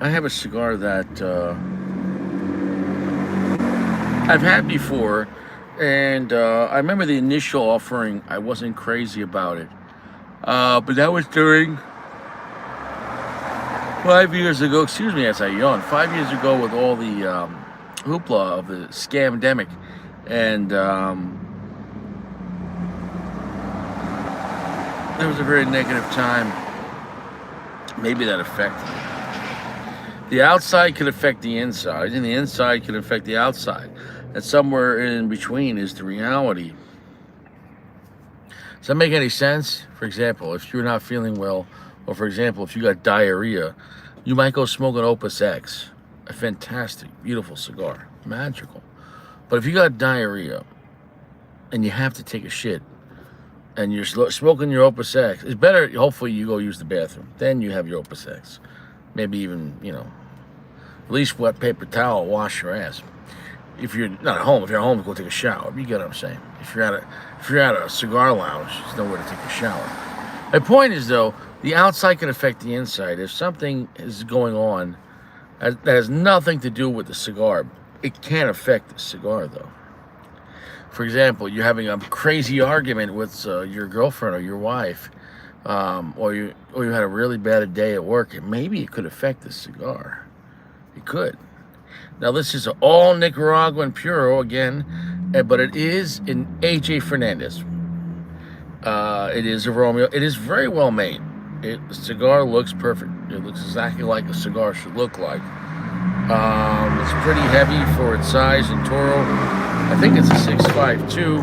I have a cigar that I've had before, and I remember the initial offering. I wasn't crazy about it, but that was during 5 years ago. Excuse me, as I yawn. 5 years ago, with all the hoopla of the scamdemic, and it was a very negative time. Maybe that affected me. The outside could affect the inside, and the inside could affect the outside. And somewhere in between is the reality. Does that make any sense? For example, if you're not feeling well, or for example, if you got diarrhea, you might go smoke an Opus X, a fantastic, beautiful cigar, magical. But if you got diarrhea and you have to take a shit, and you're smoking your Opus X, it's better, hopefully, you go use the bathroom. Then you have your Opus X. Maybe even, at least wet paper towel, wash your ass. If you're not at home, if you're at home, go take a shower. You get what I'm saying. If you're at a cigar lounge, there's nowhere to take a shower. My point is, though, the outside can affect the inside. If something is going on that has nothing to do with the cigar, it can affect the cigar, though. For example, you're having a crazy argument with your girlfriend or your wife, or you had a really bad day at work, and maybe it could affect the cigar. It could. Now, this is an all Nicaraguan Puro again, but it is an A.J. Fernandez. It is a Romeo. It is very well made. The cigar looks perfect. It looks exactly like a cigar should look like. It's pretty heavy for its size and Toro. I think it's a 652.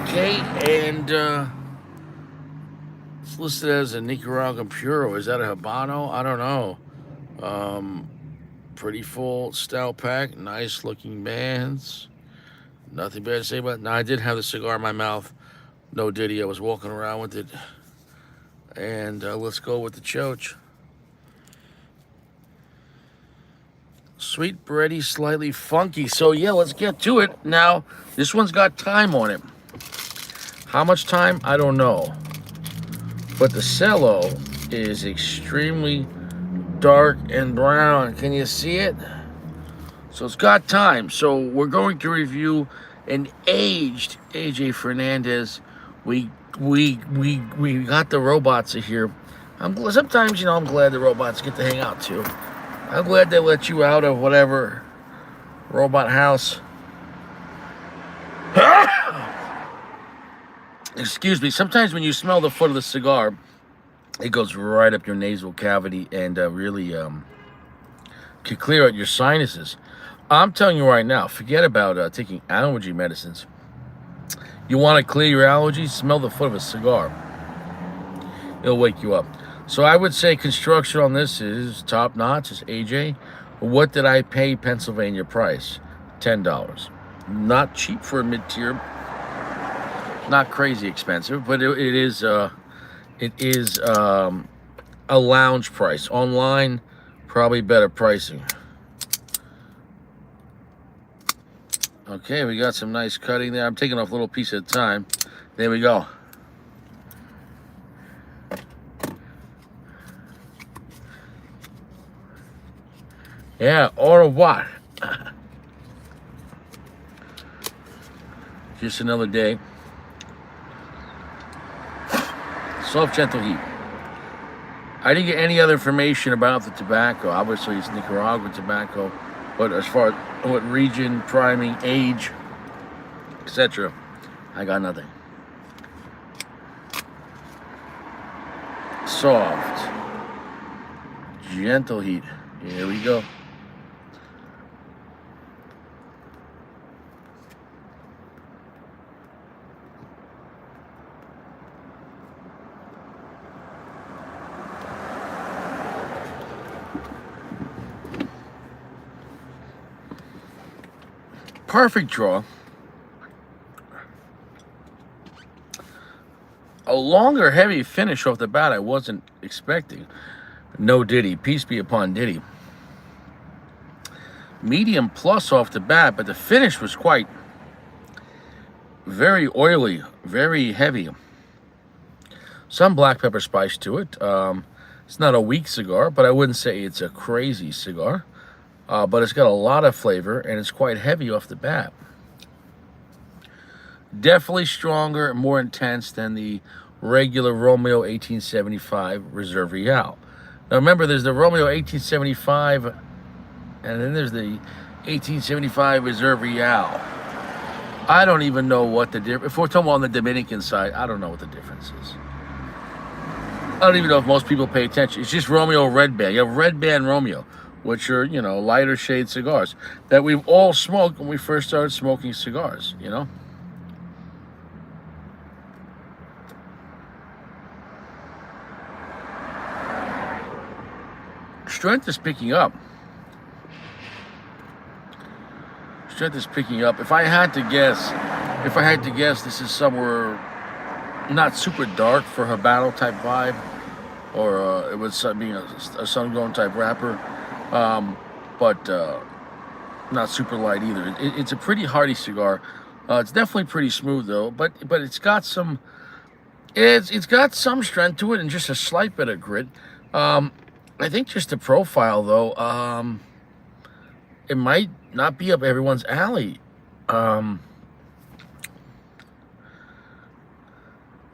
Okay, and it's listed as a Nicaraguan Puro. Is that a Habano? I don't know. Pretty full stout pack, nice looking bands. Nothing bad to say about it. Now, I did have the cigar in my mouth. No diddy, I was walking around with it. And let's go with the choach. Sweet, bready, slightly funky. So yeah, let's get to it. Now, this one's got time on it. How much time? I don't know. But the cello is extremely dark and brown. Can you see it? So it's got time. So we're going to review an aged A.J. Fernandez. We got the robots here. Sometimes, I'm glad the robots get to hang out too. I'm glad they let you out of whatever robot house. Excuse me. Sometimes when you smell the foot of the cigar, it goes right up your nasal cavity and really can clear out your sinuses. I'm telling you right now, forget about taking allergy medicines. You want to clear your allergies? Smell the foot of a cigar. It'll wake you up. So I would say construction on this is top notch. It's AJ. What did I pay Pennsylvania price? $10. Not cheap for a mid-tier. Not crazy expensive, but it is a lounge price. Online, probably better pricing. Okay, we got some nice cutting there. I'm taking off a little piece at a time. There we go. Yeah, au revoir. Just another day. Soft, gentle heat. I didn't get any other information about the tobacco. Obviously, it's Nicaraguan tobacco. But as far as what region, priming, age, etc., I got nothing. Soft, gentle heat. Here we go. Perfect draw. A longer, heavy finish off the bat I wasn't expecting. No Diddy. Peace be upon Diddy. Medium plus off the bat, but the finish was quite very oily, very heavy. Some black pepper spice to it. It's not a weak cigar, but I wouldn't say it's a crazy cigar. But it's got a lot of flavor, and it's quite heavy off the bat. Definitely stronger and more intense than the regular Romeo 1875 Reserve Real. Now remember, there's the Romeo 1875, and then there's the 1875 Reserve Real. I don't even know what the difference. If we're talking on the Dominican side, I don't know what the difference is. I don't even know if most people pay attention. It's just Romeo Red Band. You have Red Band Romeo, which are, lighter shade cigars that we've all smoked when we first started smoking cigars, Strength is picking up. Strength is picking up. If I had to guess, this is somewhere not super dark for Habano type vibe, or it was being a sun-grown type wrapper, but not super light either. It's a pretty hearty cigar. It's definitely pretty smooth though, but it's got some strength to it and just a slight bit of grit. I think just the profile though, it might not be up everyone's alley.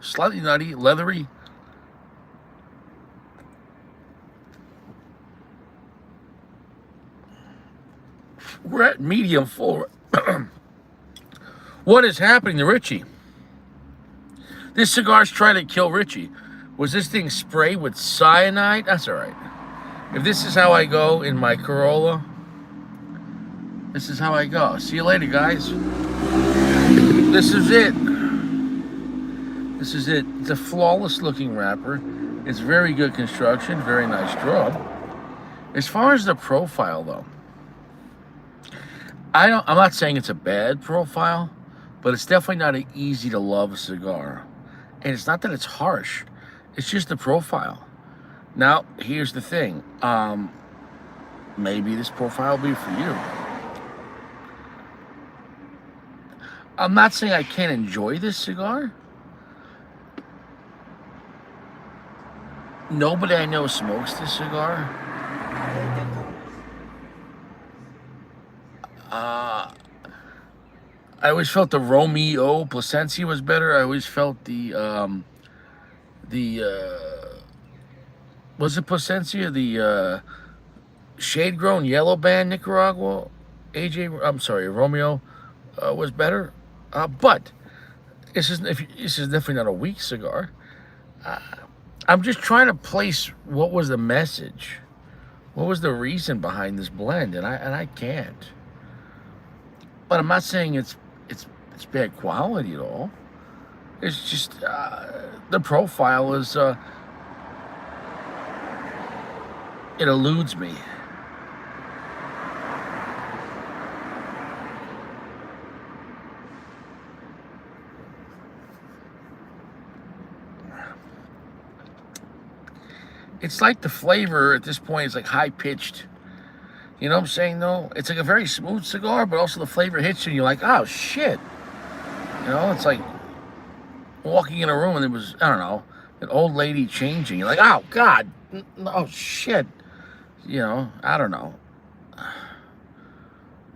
Slightly nutty, leathery. We're at medium full. What is happening to Richie? This cigar's trying to kill Richie. Was this thing sprayed with cyanide? That's all right. If this is how I go in my Corolla, this is how I go. See you later, guys. This is it. This is it. It's a flawless looking wrapper. It's very good construction, very nice draw. As far as the profile though, I'm not saying it's a bad profile, but it's definitely not an easy to love cigar. And it's not that it's harsh, it's just the profile. Now, here's the thing. Maybe this profile will be for you. I'm not saying I can't enjoy this cigar. Nobody I know smokes this cigar. I always felt the Romeo Plasencia was better. I always felt the was it Plasencia? The shade grown yellow band Nicaragua Romeo was better. But this is definitely not a weak cigar. I'm just trying to place what was the message, what was the reason behind this blend, and I can't. But I'm not saying it's bad quality at all. It's just the profile is it eludes me. It's like the flavor at this point is like high pitched. You know what I'm saying though? It's like a very smooth cigar, but also the flavor hits you and you're like, oh shit. It's like walking in a room and there was, I don't know, an old lady changing. You're like, oh God, oh shit. I don't know.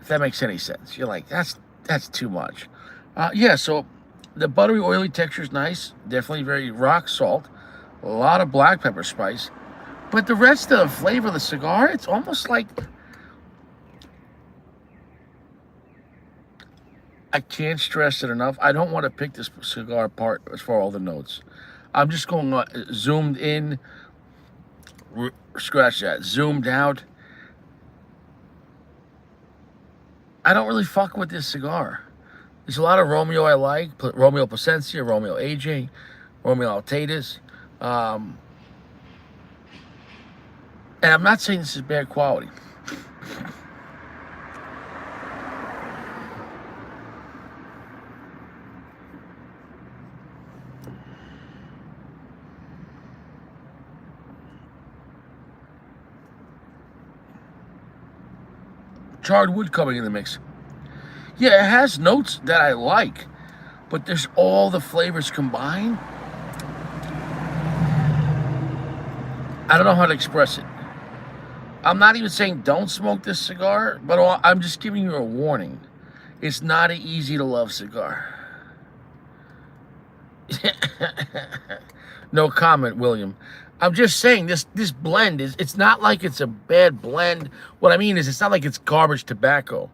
If that makes any sense. You're like, that's too much. Yeah, so the buttery, oily texture is nice. Definitely very rock salt. A lot of black pepper spice. But the rest of the flavor of the cigar, it's almost like, I can't stress it enough. I don't want to pick this cigar apart as far as all the notes. I'm just going zoomed in, scratch that, zoomed out. I don't really fuck with this cigar. There's a lot of Romeo I like. Romeo Plasencia, Romeo AJ, Romeo Altatus. And I'm not saying this is bad quality. Charred wood coming in the mix. Yeah, it has notes that I like, but there's all the flavors combined. I don't know how to express it. I'm not even saying don't smoke this cigar, but I'm just giving you a warning. It's not an easy to love cigar. No comment, William. I'm just saying this blend it's not like it's a bad blend. What I mean is it's not like it's garbage tobacco.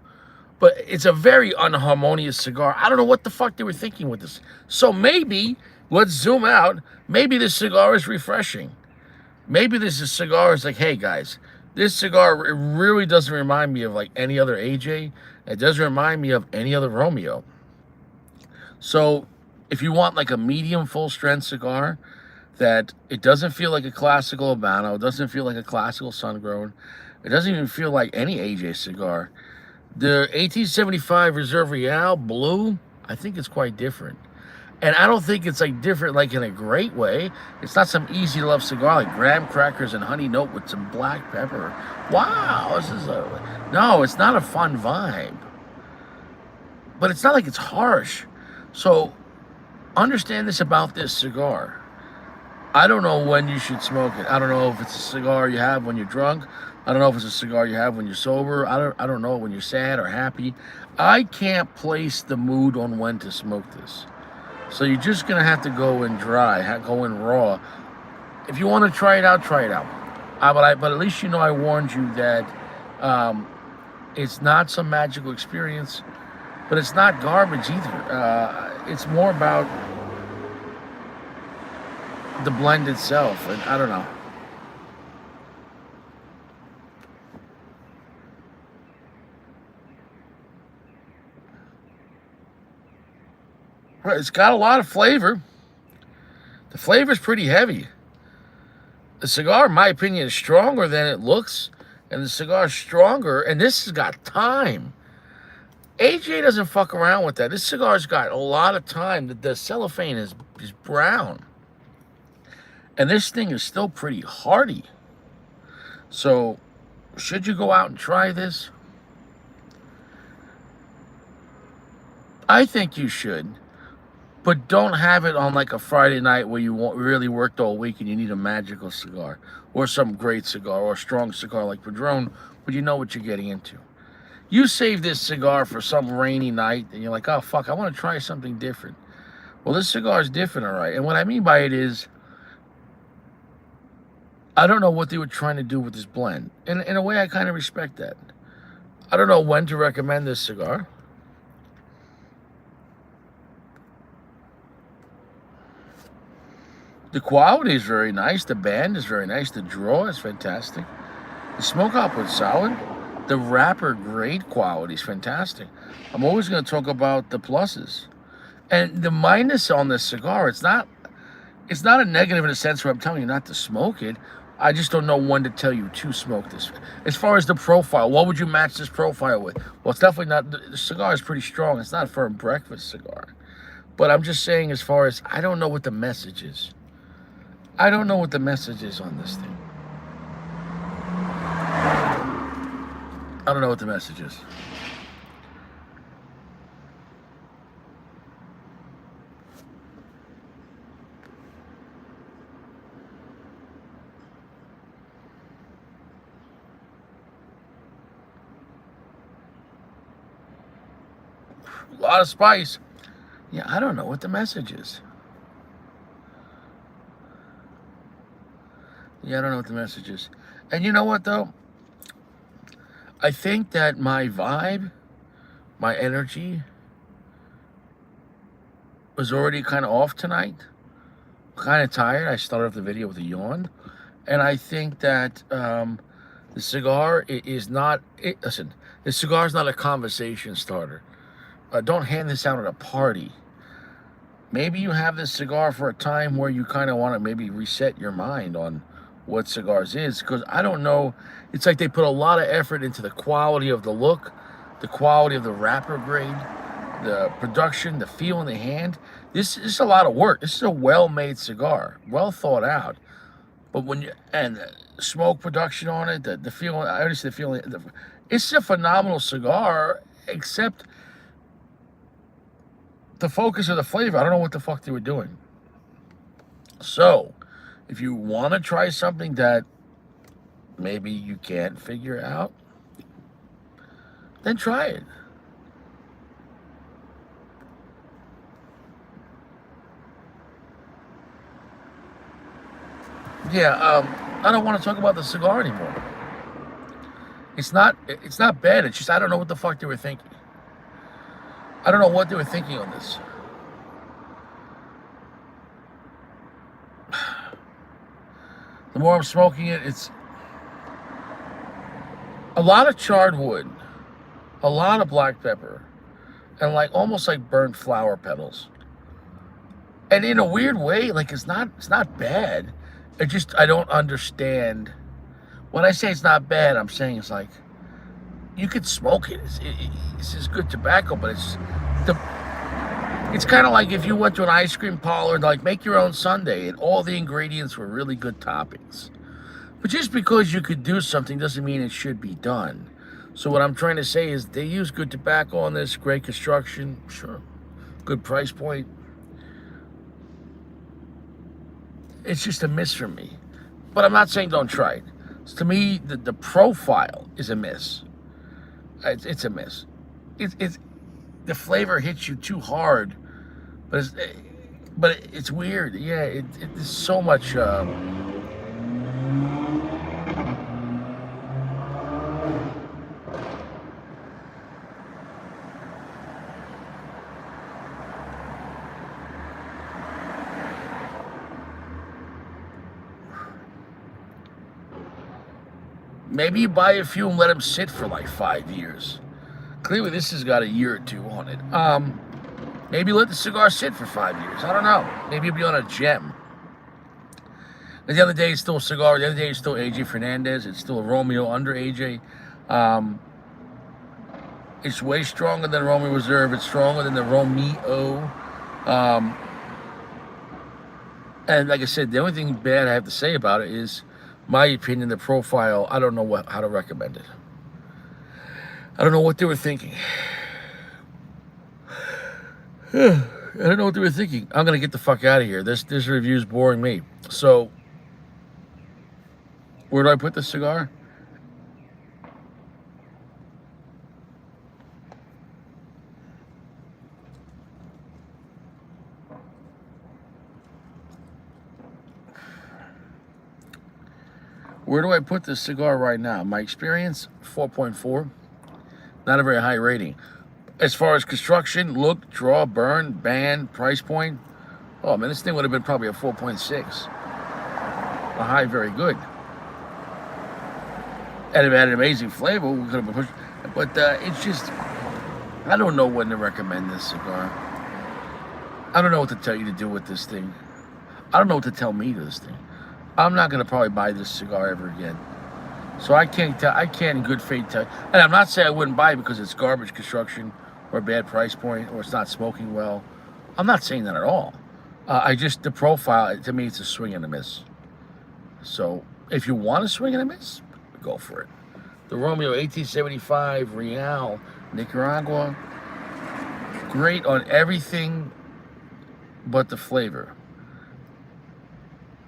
But it's a very unharmonious cigar. I don't know what the fuck they were thinking with this. So maybe, let's zoom out, maybe this cigar is refreshing. Maybe this cigar is like, hey guys, this cigar it really doesn't remind me of like any other AJ. It doesn't remind me of any other Romeo. So if you want like a medium full strength cigar that it doesn't feel like a classical Habano, it doesn't feel like a classical Sun-Grown, it doesn't even feel like any AJ cigar. The 1875 Reserve Real Blue, I think it's quite different. And I don't think it's like different like in a great way. It's not some easy to love cigar like graham crackers and honey note with some black pepper. Wow, this is a... No, it's not a fun vibe. But it's not like it's harsh. So understand this about this cigar. I don't know when you should smoke it. I don't know if it's a cigar you have when you're drunk. I don't know if it's a cigar you have when you're sober. I don't know when you're sad or happy. I can't place the mood on when to smoke this. So you're just going to have to go in dry, go in raw. If you want to try it out, try it out. But at least you know I warned you that it's not some magical experience, but it's not garbage either. It's more about the blend itself, and I don't know. It's got a lot of flavor. The flavor's pretty heavy. The cigar, in my opinion, is stronger than it looks, and the cigar's stronger, and this has got time. AJ doesn't fuck around with that. This cigar's got a lot of time. The cellophane is brown. And this thing is still pretty hearty. So, should you go out and try this? I think you should. But don't have it on like a Friday night where you really worked all week and you need a magical cigar. Or some great cigar or a strong cigar like Padron, but you know what you're getting into. You save this cigar for some rainy night and you're like, oh fuck, I want to try something different. Well, this cigar is different, all right? And what I mean by it is, I don't know what they were trying to do with this blend. And in a way, I kind of respect that. I don't know when to recommend this cigar. The quality is very nice. The band is very nice. The draw is fantastic. The smoke output is solid. The wrapper, great quality, is fantastic. I'm always going to talk about the pluses. And the minus on this cigar, it's not a negative in a sense where I'm telling you not to smoke it. I just don't know when to tell you to smoke this. As far as the profile, what would you match this profile with? Well, it's definitely not, the cigar is pretty strong. It's not for a breakfast cigar. But I'm just saying as far as, I don't know what the message is. I don't know what the message is on this thing. I don't know what the message is. A lot of spice. Yeah, I don't know what the message is. Yeah, I don't know what the message is. And you know what, though? I think that my vibe, my energy, was already kind of off tonight. Kind of tired. I started off the video with a yawn. And I think that the cigar is not... listen, the cigar is not a conversation starter. Don't hand this out at a party. Maybe you have this cigar for a time where you kind of want to maybe reset your mind on what cigars is, because I don't know, it's like they put a lot of effort into the quality of the look, the quality of the wrapper grade, the production, the feel in the hand. This is a lot of work. This is a well-made cigar, well thought out. But when you, and smoke production on it, the feeling, I already said the feeling, it's a phenomenal cigar, except the focus of the flavor. I don't know what the fuck they were doing. So, If you want to try something that maybe you can't figure out, then try it. Yeah, I don't want to talk about the cigar anymore. It's not bad. It's just I don't know what the fuck they were thinking. I don't know what they were thinking on this. The more I'm smoking it, it's a lot of charred wood, a lot of black pepper, and like almost like burnt flower petals. And in a weird way, like it's not bad. It just I don't understand. When I say it's not bad, I'm saying it's like you could smoke it. It's just good tobacco, but the it's kind of like if you went to an ice cream parlor and like make your own sundae, and all the ingredients were really good toppings. But just because you could do something doesn't mean it should be done. So what I'm trying to say is they use good tobacco on this, great construction, sure, good price point. It's just a miss for me. But I'm not saying don't try it. So to me, the profile is a miss. It's a miss. It's the flavor hits you too hard, but it's weird. Yeah, there's so much. Maybe you buy a few and let them sit for like 5 years. Clearly, this has got a year or two on it. Maybe let the cigar sit for 5 years. I don't know. Maybe it'll be on a gem. And the other day, it's still a cigar. The other day, it's still AJ Fernandez. It's still a Romeo under AJ. It's way stronger than Romeo Reserve. It's stronger than the Romeo. And like I said, the only thing bad I have to say about it is, my opinion, the profile, I don't know how to recommend it. I don't know what they were thinking. I don't know what they were thinking. I'm going to get the fuck out of here. This review's boring me. So, where do I put the cigar? Where do I put this cigar right now? My experience, 4.4. Not a very high rating. As far as construction, look, draw, burn, band, price point. Oh man, this thing would have been probably a 4.6. A high, very good. And it had an amazing flavor. We could have been pushed. But it's just, I don't know when to recommend this cigar. I don't know what to tell you to do with this thing. I don't know what to tell me to this thing. I'm not going to probably buy this cigar ever again. So I can't in good faith tell. And I'm not saying I wouldn't buy it because it's garbage construction or a bad price point or it's not smoking well. I'm not saying that at all. The profile, to me, it's a swing and a miss. So if you want to swing and a miss, go for it. The Romeo 1875 Real, Nicaragua. Great on everything but the flavor.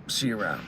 See you around.